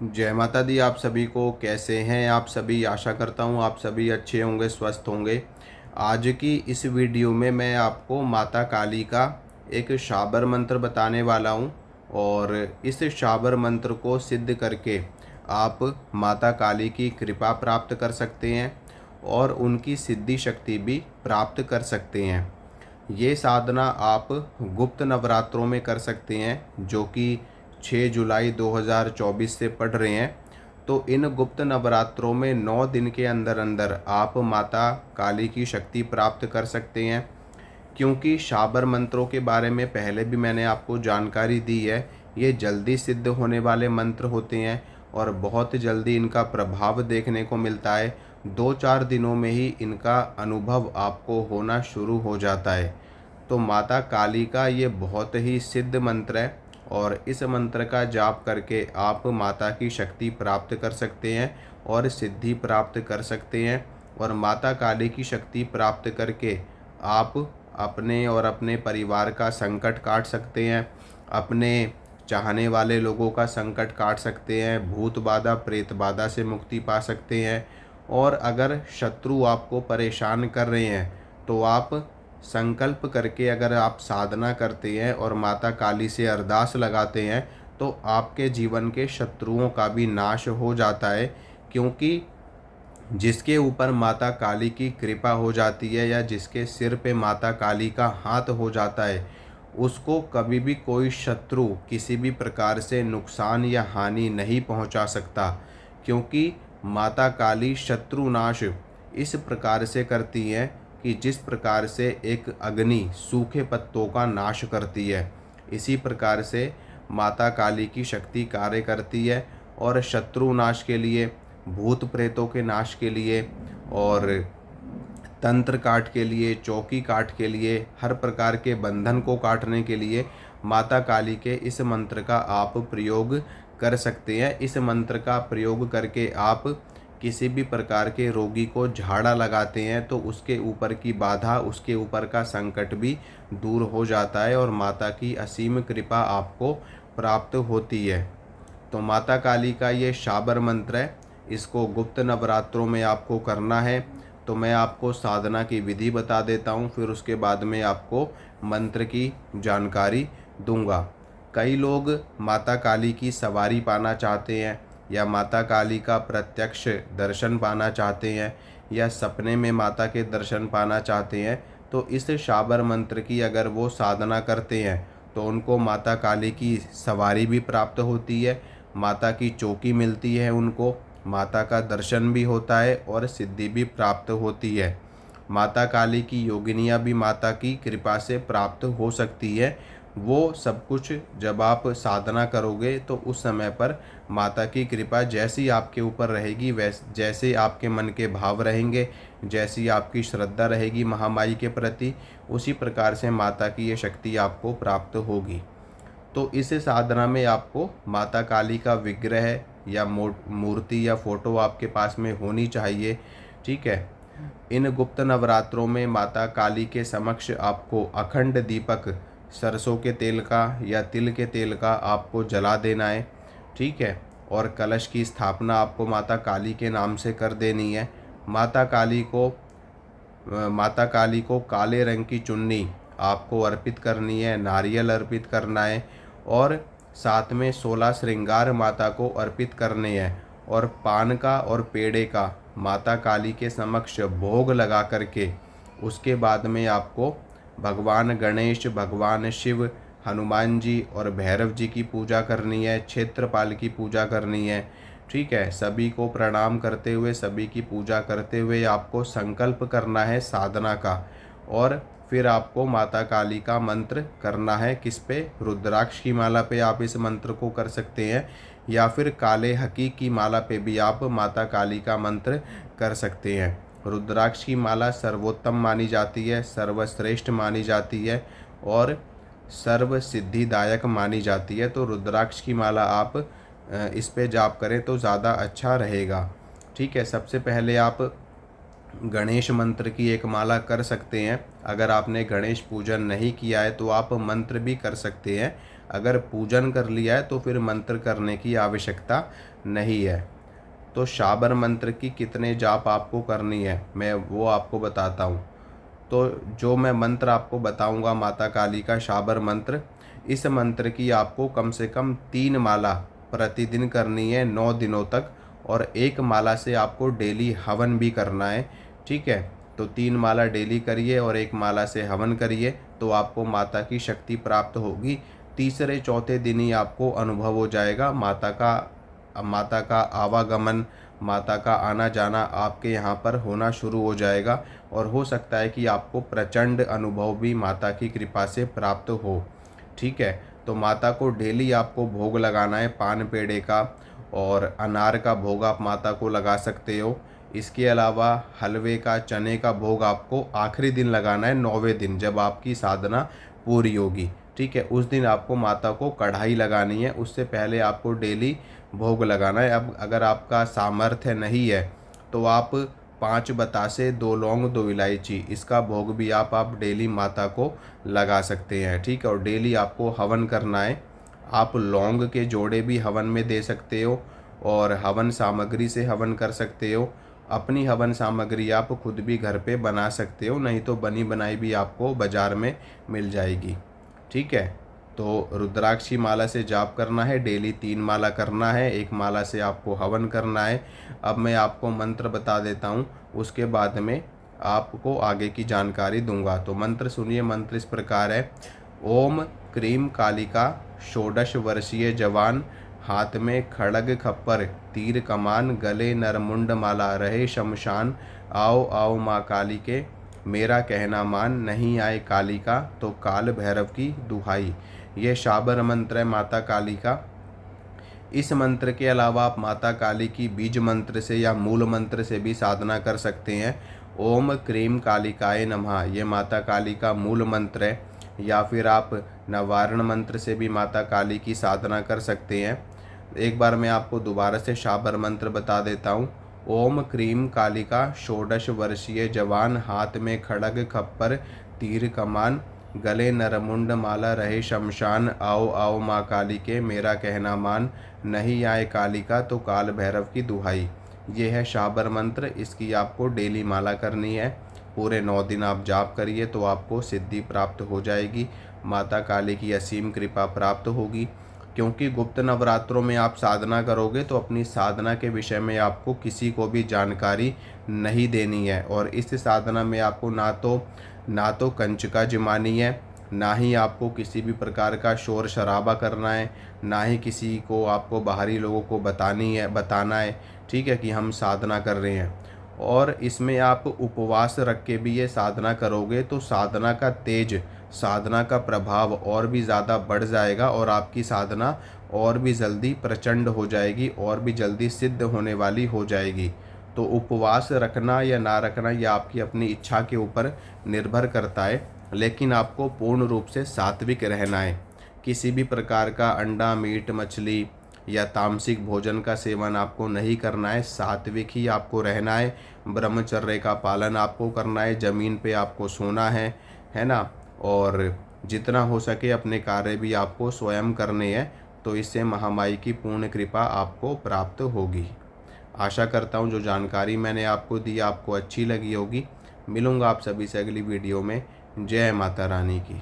जय माता दी। आप सभी को कैसे हैं आप सभी। आशा करता हूँ आप सभी अच्छे होंगे, स्वस्थ होंगे। आज की इस वीडियो में मैं आपको माता काली का एक शाबर मंत्र बताने वाला हूँ और इस शाबर मंत्र को सिद्ध करके आप माता काली की कृपा प्राप्त कर सकते हैं और उनकी सिद्धि शक्ति भी प्राप्त कर सकते हैं। ये साधना आप गुप्त नवरात्रों में कर सकते हैं, जो कि 6 जुलाई 2024 से पढ़ रहे हैं। तो इन गुप्त नवरात्रों में 9 दिन के अंदर अंदर आप माता काली की शक्ति प्राप्त कर सकते हैं। क्योंकि शाबर मंत्रों के बारे में पहले भी मैंने आपको जानकारी दी है। ये जल्दी सिद्ध होने वाले मंत्र होते हैं और बहुत जल्दी इनका प्रभाव देखने को मिलता है। 2-4 दिनों में ही इनका अनुभव आपको होना शुरू हो जाता है। तो माता काली का ये बहुत ही सिद्ध मंत्र है और इस मंत्र का जाप करके आप माता की शक्ति प्राप्त कर सकते हैं और सिद्धि प्राप्त कर सकते हैं। और माता काली की शक्ति प्राप्त करके आप अपने और अपने परिवार का संकट काट सकते हैं, अपने चाहने वाले लोगों का संकट काट सकते हैं, भूत बाधा प्रेत बाधा से मुक्ति पा सकते हैं। और अगर शत्रु आपको परेशान कर रहे हैं तो आप संकल्प करके अगर आप साधना करते हैं और माता काली से अरदास लगाते हैं तो आपके जीवन के शत्रुओं का भी नाश हो जाता है। क्योंकि जिसके ऊपर माता काली की कृपा हो जाती है या जिसके सिर पे माता काली का हाथ हो जाता है, उसको कभी भी कोई शत्रु किसी भी प्रकार से नुकसान या हानि नहीं पहुंचा सकता। क्योंकि माता काली शत्रुनाश इस प्रकार से करती है कि जिस प्रकार से एक अग्नि सूखे पत्तों का नाश करती है, इसी प्रकार से माता काली की शक्ति कार्य करती है। और शत्रुनाश के लिए, भूत प्रेतों के नाश के लिए और तंत्र काट के लिए, चौकी काट के लिए, हर प्रकार के बंधन को काटने के लिए माता काली के इस मंत्र का आप प्रयोग कर सकते हैं। इस मंत्र का प्रयोग करके आप किसी भी प्रकार के रोगी को झाड़ा लगाते हैं तो उसके ऊपर की बाधा, उसके ऊपर का संकट भी दूर हो जाता है और माता की असीम कृपा आपको प्राप्त होती है। तो माता काली का ये शाबर मंत्र है, इसको गुप्त नवरात्रों में आपको करना है। तो मैं आपको साधना की विधि बता देता हूँ, फिर उसके बाद में आपको मंत्र की जानकारी दूंगा। कई लोग माता काली की सवारी पाना चाहते हैं या माता काली का प्रत्यक्ष दर्शन पाना चाहते हैं या सपने में माता के दर्शन पाना चाहते हैं। तो इस शाबर मंत्र की अगर वो साधना करते हैं तो उनको माता काली की सवारी भी प्राप्त होती है, माता की चौकी मिलती है, उनको माता का दर्शन भी होता है और सिद्धि भी प्राप्त होती है। माता काली की योगिनियाँ भी माता की कृपा से प्राप्त हो सकती है। वो सब कुछ जब आप साधना करोगे तो उस समय पर माता की कृपा जैसी आपके ऊपर रहेगी, जैसे आपके मन के भाव रहेंगे, जैसी आपकी श्रद्धा रहेगी महामाई के प्रति, उसी प्रकार से माता की ये शक्ति आपको प्राप्त होगी। तो इस साधना में आपको माता काली का विग्रह या मूर्ति या फोटो आपके पास में होनी चाहिए। ठीक है। इन गुप्त नवरात्रों में माता काली के समक्ष आपको अखंड दीपक सरसों के तेल का या तिल के तेल का आपको जला देना है। ठीक है। और कलश की स्थापना आपको माता काली के नाम से कर देनी है। माता काली को काले रंग की चुन्नी आपको अर्पित करनी है, नारियल अर्पित करना है और साथ में 16 श्रृंगार माता को अर्पित करने हैं। और पान का और पेड़े का माता काली के समक्ष भोग लगा करके उसके बाद में आपको भगवान गणेश, भगवान शिव, हनुमान जी और भैरव जी की पूजा करनी है, क्षेत्रपाल की पूजा करनी है। ठीक है। सभी को प्रणाम करते हुए, सभी की पूजा करते हुए आपको संकल्प करना है साधना का। और फिर आपको माता काली का मंत्र करना है। किस पे? रुद्राक्ष की माला पे आप इस मंत्र को कर सकते हैं या फिर काले हकी की माला पे भी आप माता काली का मंत्र कर सकते हैं। रुद्राक्ष की माला सर्वोत्तम मानी जाती है, सर्वश्रेष्ठ मानी जाती है और सर्व सिद्धिदायक मानी जाती है। तो रुद्राक्ष की माला आप इस पे जाप करें तो ज़्यादा अच्छा रहेगा। ठीक है। सबसे पहले आप गणेश मंत्र की एक माला कर सकते हैं। अगर आपने गणेश पूजन नहीं किया है तो आप मंत्र भी कर सकते हैं। अगर पूजन कर लिया है तो फिर मंत्र करने की आवश्यकता नहीं है। तो शाबर मंत्र की कितने जाप आपको करनी है मैं वो आपको बताता हूँ। तो जो मैं मंत्र आपको बताऊंगा माता काली का शाबर मंत्र, इस मंत्र की आपको कम से कम 3 माला प्रतिदिन करनी है 9 दिनों तक, और 1 माला से आपको डेली हवन भी करना है। ठीक है, तो 3 माला डेली करिए और 1 माला से हवन करिए, तो आपको माता की शक्ति प्राप्त होगी। तीसरे चौथे दिन ही आपको अनुभव हो जाएगा माता का आवागमन, माता का आना जाना आपके यहाँ पर होना शुरू हो जाएगा, और हो सकता है कि आपको प्रचंड अनुभव भी माता की कृपा से प्राप्त हो। ठीक है, तो माता को डेली आपको भोग लगाना है पान पेड़े का, और अनार का भोग आप माता को लगा सकते हो। इसके अलावा हलवे का, चने का भोग आपको आखिरी दिन लगाना है, 9वें दिन जब आपकी साधना पूरी होगी। ठीक है, उस दिन आपको माता को कढ़ाई लगानी है, उससे पहले आपको डेली भोग लगाना है। अब अगर आपका सामर्थ्य नहीं है तो आप 5 बतासे, 2 लौंग, 2 इलायची, इसका भोग भी आप डेली माता को लगा सकते हैं। ठीक है, और डेली आपको हवन करना है। आप लौंग के जोड़े भी हवन में दे सकते हो, और हवन सामग्री से हवन कर सकते हो। अपनी हवन सामग्री आप खुद भी घर पे बना सकते हो, नहीं तो बनी बनाई भी आपको बाज़ार में मिल जाएगी। ठीक है, तो रुद्राक्षी माला से जाप करना है, डेली 3 माला करना है, 1 माला से आपको हवन करना है। अब मैं आपको मंत्र बता देता हूँ, उसके बाद में आपको आगे की जानकारी दूंगा। तो मंत्र सुनिए। मंत्र इस प्रकार है। ओम क्रीम कालिका, 16 वर्षीय जवान, हाथ में खड़ग खप्पर तीर कमान, गले नरमुंड माला रहे शमशान, आओ आओ माँ काली के मेरा कहना मान, नहीं आए काली का तो काल भैरव की दुहाई। ये शाबर मंत्र है माता काली का। इस मंत्र के अलावा आप माता काली की बीज मंत्र से या मूल मंत्र से भी साधना कर सकते हैं। ओम क्रीम कालिकाय नमः, ये माता काली का मूल मंत्र है। या फिर आप नवारण मंत्र से भी माता काली की साधना कर सकते हैं। एक बार मैं आपको दोबारा से शाबर मंत्र बता देता हूँ। ओम क्रीम कालिका, 16 वर्षीय जवान, हाथ में खड़ग खप्पर तीर कमान, गले नरमुंड माला रहे शमशान, आओ आओ माँ काली के मेरा कहना मान, नहीं आए काली का तो काल भैरव की दुहाई। ये है शाबर मंत्र। इसकी आपको डेली माला करनी है। पूरे 9 दिन आप जाप करिए तो आपको सिद्धि प्राप्त हो जाएगी, माता काली की असीम कृपा प्राप्त होगी। क्योंकि गुप्त नवरात्रों में आप साधना करोगे तो अपनी साधना के विषय में आपको किसी को भी जानकारी नहीं देनी है, और इस साधना में आपको ना तो कंचका जमानी है, ना ही आपको किसी भी प्रकार का शोर शराबा करना है, ना ही किसी को आपको बाहरी लोगों को बताना है। ठीक है, कि हम साधना कर रहे हैं। और इसमें आप उपवास रख के भी ये साधना करोगे तो साधना का तेज, साधना का प्रभाव और भी ज़्यादा बढ़ जाएगा, और आपकी साधना और भी जल्दी प्रचंड हो जाएगी, और भी जल्दी सिद्ध होने वाली हो जाएगी। तो उपवास रखना या ना रखना यह आपकी अपनी इच्छा के ऊपर निर्भर करता है, लेकिन आपको पूर्ण रूप से सात्विक रहना है। किसी भी प्रकार का अंडा, मीट, मछली या तामसिक भोजन का सेवन आपको नहीं करना है। सात्विक ही आपको रहना है। ब्रह्मचर्य का पालन आपको करना है। ज़मीन पे आपको सोना है ना। और जितना हो सके अपने कार्य भी आपको स्वयं करने हैं, तो इससे महामाई की पूर्ण कृपा आपको प्राप्त होगी। आशा करता हूँ जो जानकारी मैंने आपको दी आपको अच्छी लगी होगी। मिलूँगा आप सभी से अगली वीडियो में। जय माता रानी की।